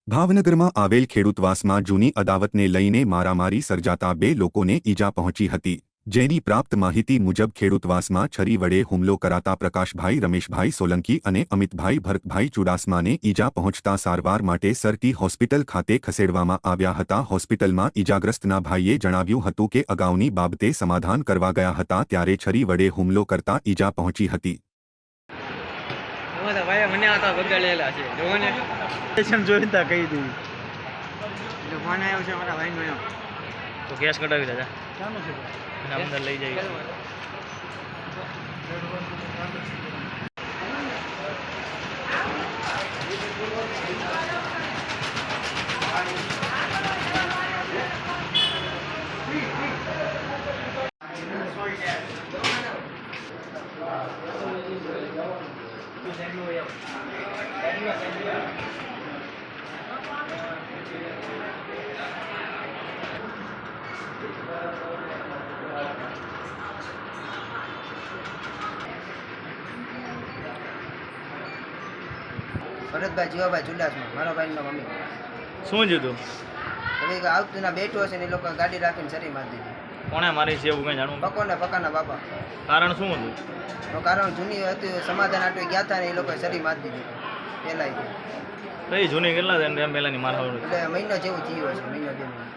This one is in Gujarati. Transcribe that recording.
ભાવનગરમાં આવેલ ખેડૂતવાસમાં જૂની અદાવતને લઈને મારામારી સર્જાતા 2 લોકોને ઈજા પહોંચી હતી, જેની પ્રાપ્ત માહિતી મુજબ ખેડૂતવાસમાં છરી વડે હુમલો કરાતા પ્રકાશભાઈ રમેશભાઈ સોલંકી અને અમિતભાઈ ભરતભાઈ ચુડાસમાને ઈજા પહોંચતા સારવાર માટે સરટી હોસ્પિટલ ખાતે ખસેડવામાં આવ્યા હતા। હોસ્પિટલમાં ઈજાગ્રસ્તના ભાઈએ જણાવ્યું હતું કે અગાઉની બાબતે સમાધાન કરવા ગયા હતા ત્યારે છરી વડે હુમલો કરતા ઈજા પહોંચી હતી। મને આતા બગાડેલા છે જોને સ્ટેશન જોઈતા કહી દીધું જો ફોન આવ્યો છે મારા ભાઈનો તો કેસ કઢાવી દેજા ચાલો છે એના અંદર લઈ જઈએ। ભરતભાઈ જીવાભાઈ ચુડાસમા મારા ભાઈનો મમ્મી શું જીતું હવે આવતું ના બેઠો હશે ને એ લોકો ગાડી રાખીને સરી મારી દીધી। કોણે મારી છે એવું કંઈ જાણવું પકોને પકાના બાપા કારણ શું હતું? તો કારણ જૂની હતી સમાધાન આટલું ગયા હતા ને એ લોકોએ સરી મારી દીધી પહેલાં કઈ જૂની કેટલા છે એમ પહેલાંની મારવાનું એટલે મહિનો જેવું જીવ્યો છે, મહિનો 2 મહિના।